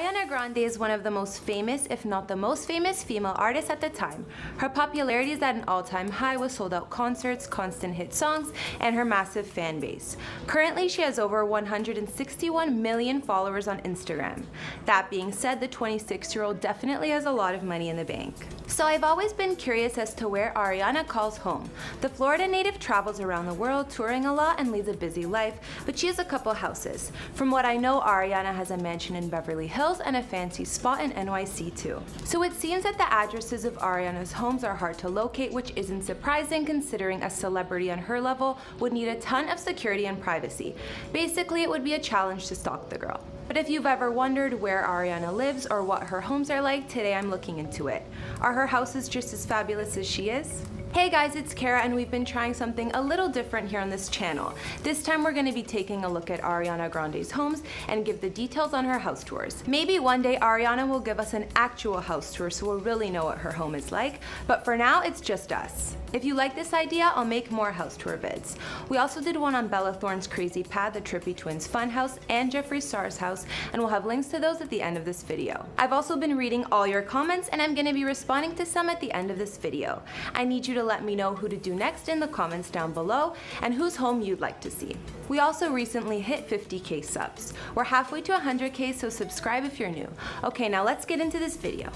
Ariana Grande is one of the most famous, if not the most famous, female artists at the time. Her popularity is at an all-time high with sold-out concerts, constant hit songs, and her massive fan base. Currently, she has over 161 million followers on Instagram. That being said, the 26-year-old definitely has a lot of money in the bank. So I've always been curious as to where Ariana calls home. The Florida native travels around the world, touring a lot and leads a busy life, but she has a couple houses. From what I know, Ariana has a mansion in Beverly Hills and a fancy spot in NYC too. So it seems that the addresses of Ariana's homes are hard to locate, which isn't surprising considering a celebrity on her level would need a ton of security and privacy. Basically, it would be a challenge to stalk the girl. But if you've ever wondered where Ariana lives or what her homes are like, today I'm looking into it. Are her houses just as fabulous as she is? Hey guys, it's Kara and we've been trying something a little different here on this channel. This time we're going to be taking a look at Ariana Grande's homes and give the details on her house tours. Maybe one day Ariana will give us an actual house tour so we'll really know what her home is like, but for now it's just us. If you like this idea, I'll make more house tour vids. We also did one on Bella Thorne's Crazy Pad, the Trippy Twins Funhouse, and Jeffree Star's house, and we'll have links to those at the end of this video. I've also been reading all your comments and I'm going to be responding to some at the end of this video. I need you to let me know who to do next in the comments down below and whose home you'd like to see. We also recently hit 50k subs. We're halfway to 100k, so subscribe if you're new. Okay, now let's get into this video.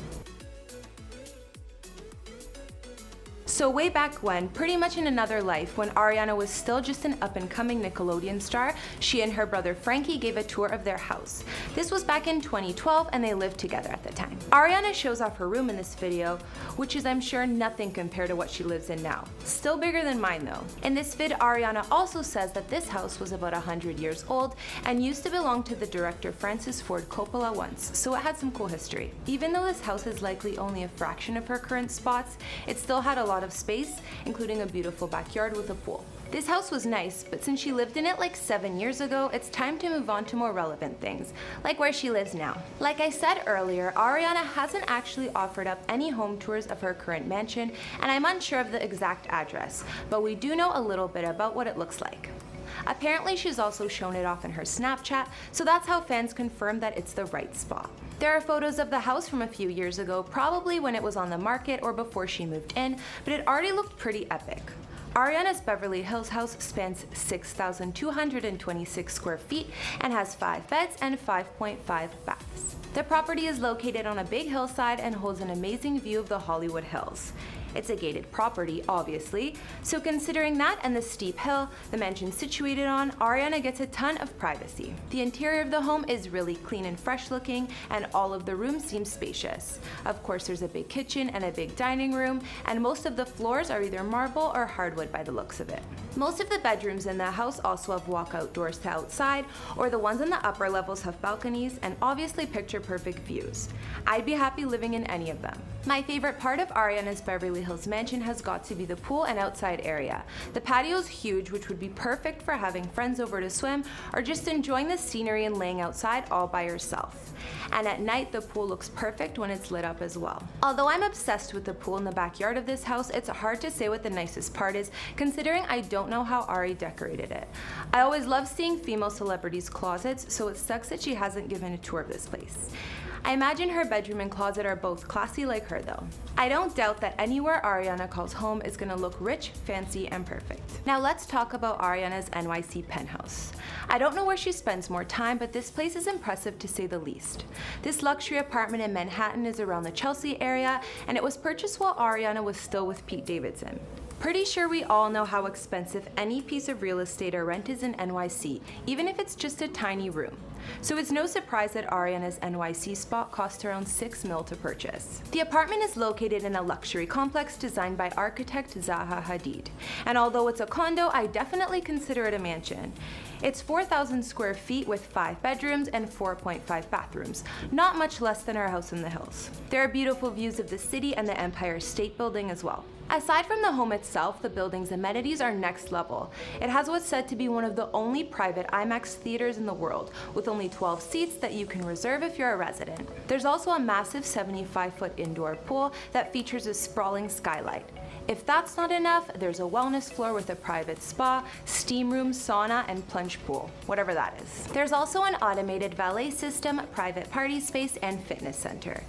So way back when, pretty much in another life, when Ariana was still just an up-and-coming Nickelodeon star, she and her brother Frankie gave a tour of their house. This was back in 2012 and they lived together at the time. Ariana shows off her room in this video, which is I'm sure nothing compared to what she lives in now. Still bigger than mine though. In this vid, Ariana also says that this house was about 100 years old and used to belong to the director Francis Ford Coppola once, so it had some cool history. Even though this house is likely only a fraction of her current spots, it still had a lot of space, including a beautiful backyard with a pool. This house was nice, but since she lived in it like 7 years ago, it's time to move on to more relevant things, like where she lives now. Like I said earlier, Ariana hasn't actually offered up any home tours of her current mansion, and I'm unsure of the exact address, but we do know a little bit about what it looks like. Apparently, she's also shown it off in her Snapchat, so that's how fans confirm that it's the right spot. There are photos of the house from a few years ago, probably when it was on the market or before she moved in, but it already looked pretty epic. Ariana's Beverly Hills house spans 6,226 square feet and has 5 beds and 5.5 baths. The property is located on a big hillside and holds an amazing view of the Hollywood Hills. It's a gated property, obviously, so considering that and the steep hill the mansion's situated on, Ariana gets a ton of privacy. The interior of the home is really clean and fresh looking, and all of the rooms seem spacious. Of course, there's a big kitchen and a big dining room, and most of the floors are either marble or hardwood by the looks of it. Most of the bedrooms in the house also have walkout doors to outside, or the ones on the upper levels have balconies and obviously picture-perfect views. I'd be happy living in any of them. My favorite part of Ariana's Beverly Hills mansion has got to be the pool and outside area. The patio is huge, which would be perfect for having friends over to swim or just enjoying the scenery and laying outside all by yourself. And at night, the pool looks perfect when it's lit up as well. Although I'm obsessed with the pool in the backyard of this house, it's hard to say what the nicest part is, considering I don't know how Ari decorated it. I always love seeing female celebrities' closets, so it sucks that she hasn't given a tour of this place. I imagine her bedroom and closet are both classy like her though. I don't doubt that anywhere Ariana calls home is gonna look rich, fancy, and perfect. Now let's talk about Ariana's NYC penthouse. I don't know where she spends more time, but this place is impressive to say the least. This luxury apartment in Manhattan is around the Chelsea area, and it was purchased while Ariana was still with Pete Davidson. Pretty sure we all know how expensive any piece of real estate or rent is in NYC, even if it's just a tiny room. So it's no surprise that Ariana's NYC spot cost around $6 million to purchase. The apartment is located in a luxury complex designed by architect Zaha Hadid. And although it's a condo, I definitely consider it a mansion. It's 4,000 square feet with 5 bedrooms and 4.5 bathrooms, not much less than our house in the hills. There are beautiful views of the city and the Empire State Building as well. Aside from the home itself, the building's amenities are next level. It has what's said to be one of the only private IMAX theaters in the world, with only 12 seats that you can reserve if you're a resident. There's also a massive 75-foot indoor pool that features a sprawling skylight. If that's not enough, there's a wellness floor with a private spa, steam room, sauna, and plunge pool, whatever that is. There's also an automated valet system, private party space, and fitness center.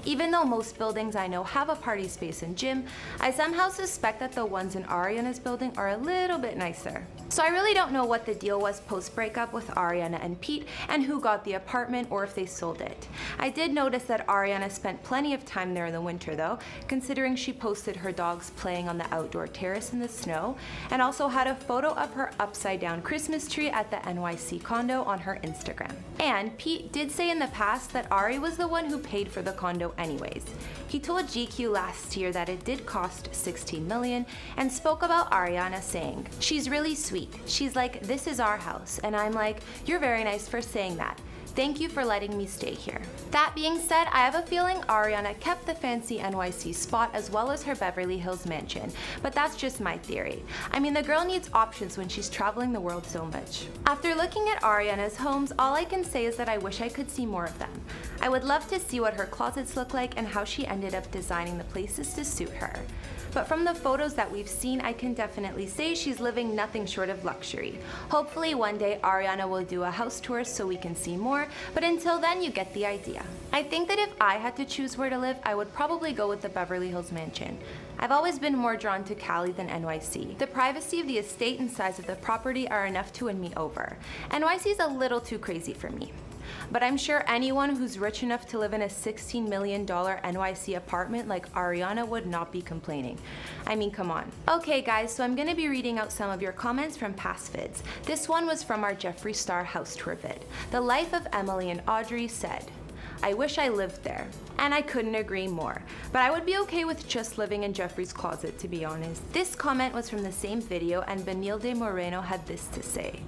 Even though most buildings I know have a party space and gym, I somehow suspect that the ones in Ariana's building are a little bit nicer. So I really don't know what the deal was post-breakup with Ariana and Pete and who got the apartment or if they sold it. I did notice that Ariana spent plenty of time there in the winter though, considering she posted her dogs playing on the outdoor terrace in the snow and also had a photo of her upside down Christmas tree at the NYC condo on her Instagram. And Pete did say in the past that Ari was the one who paid for the condo anyways. He told GQ last year that it did cost $16 million and spoke about Ariana saying, "She's really sweet. She's like, this is our house." And I'm like, "You're very nice for saying that. Thank you for letting me stay here." That being said, I have a feeling Ariana kept the fancy NYC spot as well as her Beverly Hills mansion, but that's just my theory. I mean, the girl needs options when she's traveling the world so much. After looking at Ariana's homes, all I can say is that I wish I could see more of them. I would love to see what her closets look like and how she ended up designing the places to suit her. But from the photos that we've seen, I can definitely say she's living nothing short of luxury. Hopefully one day Ariana will do a house tour so we can see more, but until then you get the idea. I think that if I had to choose where to live, I would probably go with the Beverly Hills mansion. I've always been more drawn to Cali than NYC. The privacy of the estate and size of the property are enough to win me over. NYC is a little too crazy for me. But I'm sure anyone who's rich enough to live in a $16 million NYC apartment like Ariana would not be complaining. I mean, come on. Okay guys, so I'm gonna be reading out some of your comments from past vids. This one was from our Jeffree Star house tour vid. The Life of Emily and Audrey said, "I wish I lived there." And I couldn't agree more. But I would be okay with just living in Jeffree's closet, to be honest. This comment was from the same video and Benilde Moreno had this to say.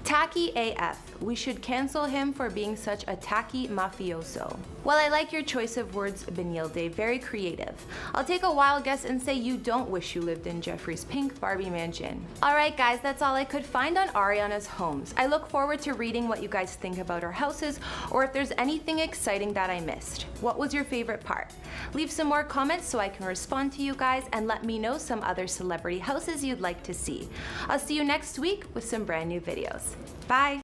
"Tacky AF. We should cancel him for being such a tacky mafioso." Well, I like your choice of words, Benilde. Very creative. I'll take a wild guess and say you don't wish you lived in Jeffree's pink Barbie mansion. Alright guys, that's all I could find on Ariana's homes. I look forward to reading what you guys think about her houses or if there's anything exciting that I missed. What was your favorite part? Leave some more comments so I can respond to you guys and let me know some other celebrity houses you'd like to see. I'll see you next week with some brand new videos. Bye!